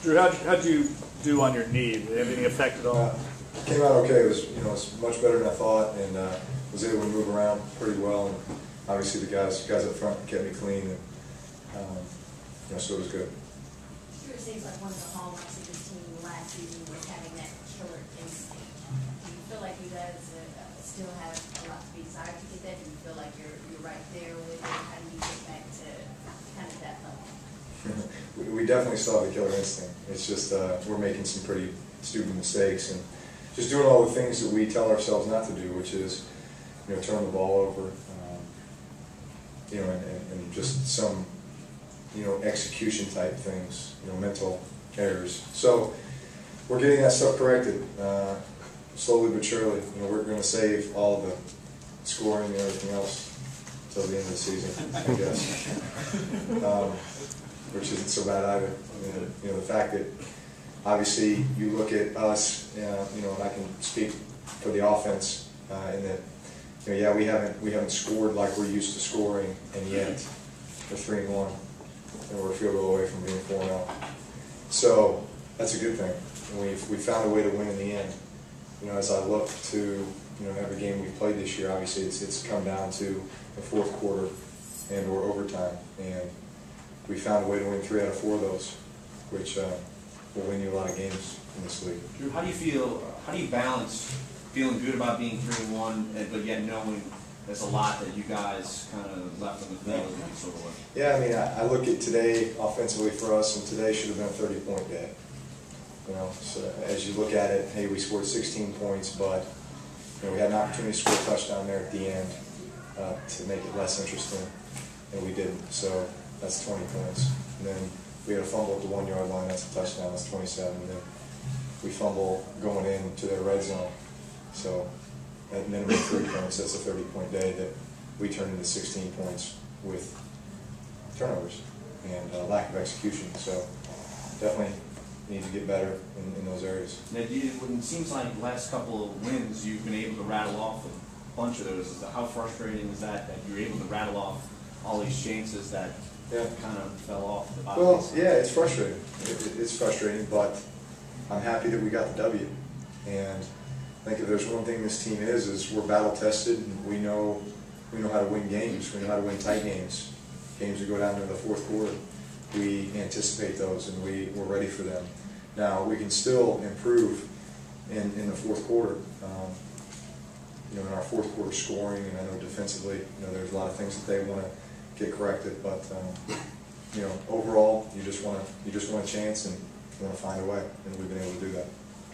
Drew, how'd you do on your knee? Did it have any effect at all? Came out okay. It was, it's much better than I thought, and was able to move around pretty well. And obviously the guys up front kept me clean, and so it was good. It seems like one of the hallmarks of this team last season was having that killer instinct. Do you feel like you guys still have a lot to be desired to get that? Do you feel like you're right there with it? How do you get back to kind of that level? We definitely still have the killer instinct. It's just we're making some pretty stupid mistakes and just doing all the things that we tell ourselves not to do, which is, turn the ball over, and just some, execution type things, mental errors. So we're getting that stuff corrected, slowly but surely. We're going to save all the scoring and everything else until the end of the season, I guess, which isn't so bad either. The fact that obviously you look at us, and I can speak for the offense in that, yeah, we haven't scored like we're used to scoring, and yet we're 3-1, and we're a field goal away from being 4-0. So that's a good thing. We found a way to win in the end. As I look to every game we've played this year, obviously it's come down to the fourth quarter and/or overtime, and we found a way to win 3 out of 4 of those, which will win you a lot of games in this league. Drew, how do you feel? How do you balance feeling good about being 3-1, but yet knowing there's a lot that you guys kind of left on the field and sort of like? Yeah, I look at today offensively for us, and today should have been a 30-point day. So as you look at it, hey, we scored 16 points, but we had an opportunity to score a touchdown there at the end to make it less interesting, and we didn't. So that's 20 points. And then we had a fumble at the 1-yard line. That's a touchdown. That's 27. And then we fumble going into their red zone. So at minimum 3 points, that's a 30-point day that we turned into 16 points with turnovers and lack of execution. So definitely need to get better in those areas. Now, it seems like the last couple of wins you've been able to rattle off a bunch of those. How frustrating is that you're able to rattle off all these chances that kind of fell off the bottom? Well, yeah, it's frustrating. It's frustrating, but I'm happy that we got the W. And I think if there's one thing this team is we're battle tested, and we know how to win games. We know how to win tight games. Games that go down to the fourth quarter. We anticipate those, and we're ready for them. Now, we can still improve in the fourth quarter. In our fourth quarter scoring, and I know defensively, there's a lot of things that they want to get corrected. But overall, you just want a chance, and you want to find a way, and we've been able to do that.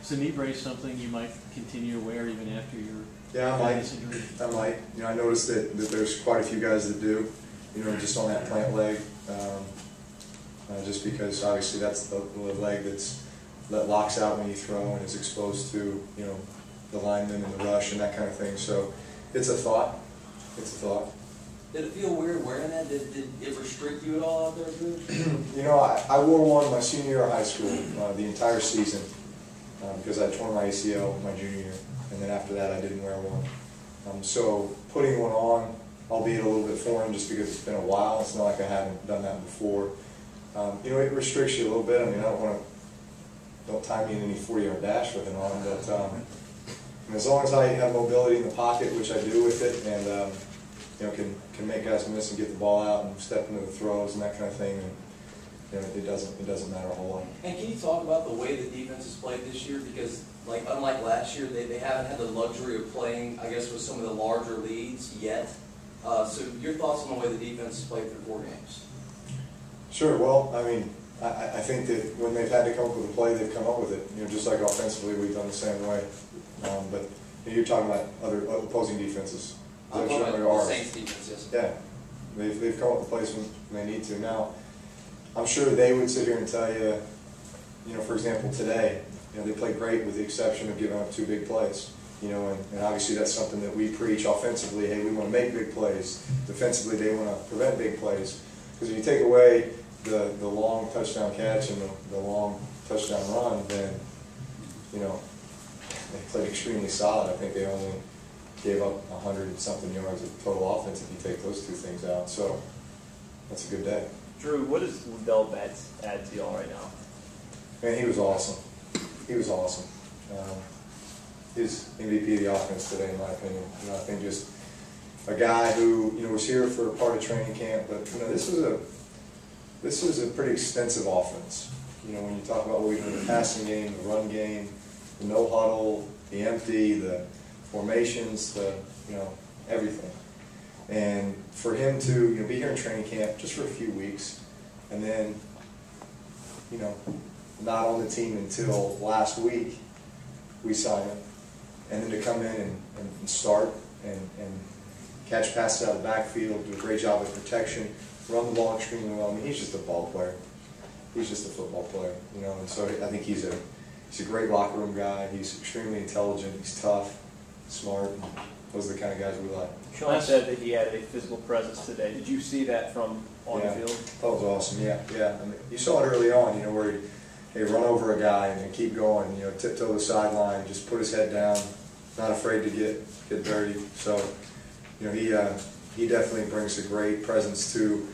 Is the knee brace something you might continue to wear even after your injury? I might. I noticed that there's quite a few guys that do. Just on that plant leg. Just because obviously that's the leg that locks out when you throw and is exposed to the lineman and the rush and that kind of thing. So it's a thought. It's a thought. Did it feel weird wearing that? Did it restrict you at all out there, Drew? I wore one my senior year of high school the entire season because I torn my ACL my junior year, and then after that I didn't wear one. So putting one on, albeit a little bit foreign, just because it's been a while. It's not like I haven't done that before. It restricts you a little bit. Don't tie me in any 40-yard dash with it on, but as long as I have mobility in the pocket, which I do with it, and can make guys miss and get the ball out and step into the throws and that kind of thing, and it doesn't matter a whole lot. And can you talk about the way the defense has played this year? Because unlike last year, they haven't had the luxury of playing, I guess, with some of the larger leads yet. So your thoughts on the way the defense has played through 4 games? Sure. Well, I think that when they've had to come up with a play, they've come up with it. Just like offensively, we've done the same way. But you're talking about other opposing defenses. I'm talking about the Saints defense, yes. Yeah, they've come up with plays when they need to. Now, I'm sure they would sit here and tell you, for example, today, they played great with the exception of giving up 2 big plays. And obviously that's something that we preach offensively. Hey, we want to make big plays. Defensively, they want to prevent big plays. Because if you take away the long touchdown catch and the long touchdown run, then they played extremely solid. I think they only gave up 100-something yards of total offense if you take those 2 things out. So that's a good day. Drew, what does Liddell Betts add to y'all right now? Man, he was awesome. He was awesome. He's MVP of the offense today, in my opinion. You know, I think just a guy who, you know, was here for part of training camp, but you know, this was a pretty extensive offense. You know, when you talk about what we do in the passing game, the run game, the no huddle, the empty, the formations, the, you know, everything. And for him to, you know, be here in training camp just for a few weeks, and then, you know, not on the team until last week, we signed him, and then to come in and start and catch passes out of the backfield, do a great job of protection, run the ball extremely well. I mean, he's just a ball player. He's just a football player, you know. And so I think he's a great locker room guy. He's extremely intelligent. He's tough, smart. Those are the kind of guys we like. Sean said that he had a physical presence today. Did you see that from on the field? That was awesome. Yeah. I mean, you saw it early on, you know, where he'd run over a guy and keep going, you know, tiptoe the sideline, just put his head down, not afraid to get dirty. So, you know, he definitely brings a great presence to,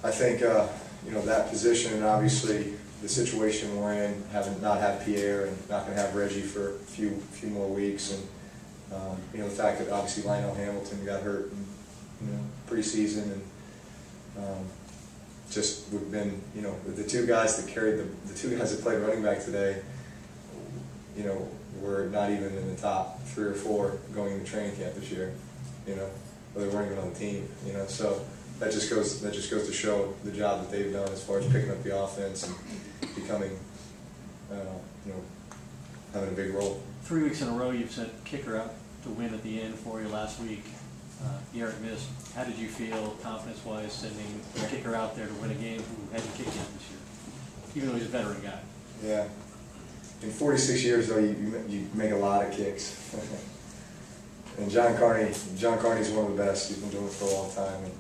I think, you know, that position, and obviously the situation we're in, having not had Pierre and not going to have Reggie for a few more weeks, and you know, the fact that obviously Lionel Hamilton got hurt in, you know, preseason, and just we've been, you know, the two guys that carried the two guys that played running back today, you know, were not even in the top 3 or 4 going into training camp this year, you know, or they weren't even on the team, you know, so that just goes to show the job that they've done as far as picking up the offense and becoming, you know, having a big role. 3 weeks in a row, you've sent kicker out to win at the end for you last week. Garrett missed. How did you feel confidence-wise sending a kicker out there to win a game who hasn't kicked yet this year, even though he's a veteran guy? Yeah. In 46 years, though, you make a lot of kicks. And John Carney's one of the best. He's been doing it for a long time. And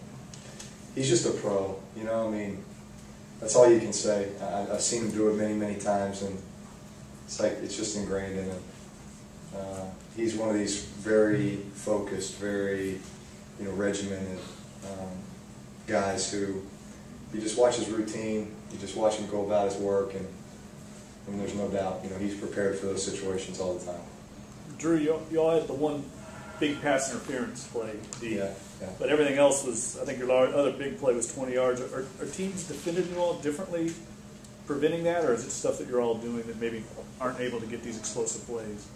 he's just a pro, you know. I mean, that's all you can say. I've seen him do it many, many times, and it's like it's just ingrained in him. He's one of these very focused, very, you know, regimented guys who you just watch his routine, you just watch him go about his work, and there's no doubt, you know, he's prepared for those situations all the time. Drew, you all had the one big pass interference play, Yeah. But everything else was, I think your other big play was 20 yards. Are teams defending you all differently, preventing that, or is it stuff that you're all doing that maybe aren't able to get these explosive plays?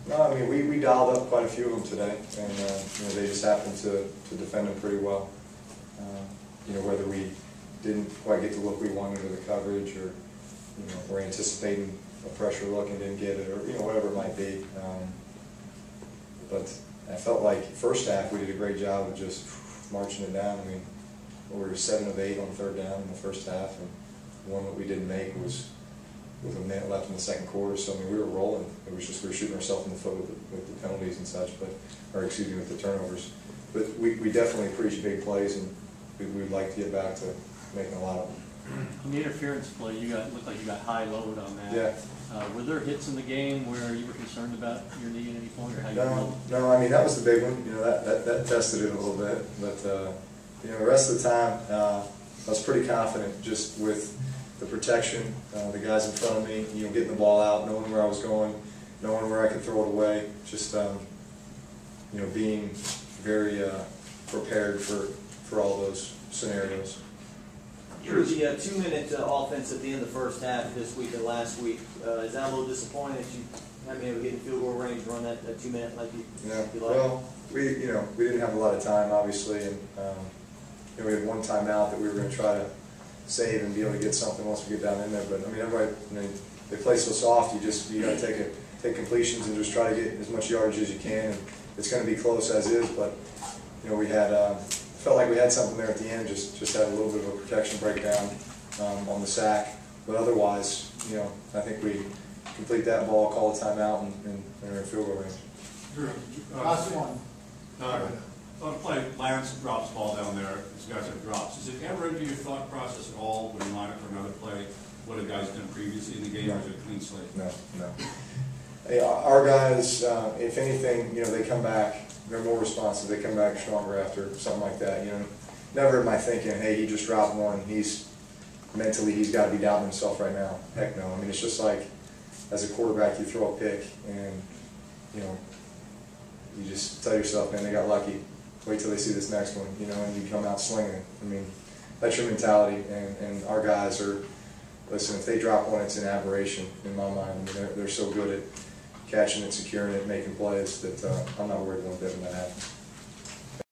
No, I mean, we dialed up quite a few of them today, and you know, they just happened to defend them pretty well. You know, whether we didn't quite get the look we wanted or the coverage, or, you know, we're anticipating a pressure look and didn't get it, or, you know, whatever it might be. But I felt like first half we did a great job of just marching it down. I mean, we were 7 of 8 on 3rd down in the first half, and the one that we didn't make was with a minute left in the second quarter. So I mean, we were rolling. It was just we were shooting ourselves in the foot with the penalties and such, or excuse me, with the turnovers. But we definitely preach big plays, and we'd like to get back to making a lot of them. On the interference play, looked like you got high load on that. Yeah. Were there hits in the game where you were concerned about your knee at any point, or how you felt? No. I mean, that was the big one. You know, that tested it a little bit. But you know, the rest of the time, I was pretty confident just with the protection, the guys in front of me, you know, getting the ball out, knowing where I was going, knowing where I could throw it away. Just you know, being very prepared for all those scenarios. Drew, the 2-minute offense at the end of the first half this week and last week, is that a little disappointing that you haven't been able to get in field goal range, run that 2-minute like you like? Well, we didn't have a lot of time, obviously, and you know, we had one timeout that we were going to try to save and be able to get something once we get down in there. But I mean, everybody, you know, they play so soft. You got to take completions and just try to get as much yardage as you can. And it's going to be close as is, but you know, we had. Felt like we had something there at the end, just had a little bit of a protection breakdown on the sack. But otherwise, you know, I think we complete that ball, call a timeout, and are in field goal range. Drew, last one. On play, Lance drops the ball down there. This guy's have drops. Is it ever into your thought process at all when you line up for another play what a guy's done previously in the game, or is it a clean slate? No. Hey, our guys, if anything, you know, they come back. They're more responsive. They come back stronger after something like that. You know, never am I thinking, hey, he just dropped one. He's mentally he's got to be doubting himself right now. Heck no. I mean, it's just like as a quarterback, you throw a pick and, you know, you just tell yourself, man, they got lucky. Wait till they see this next one, you know, and you come out slinging. I mean, that's your mentality, and our guys are, listen, if they drop one, it's an aberration in my mind. I mean, they're so good at catching it, securing it, making plays that I'm not worried one bit when that happens.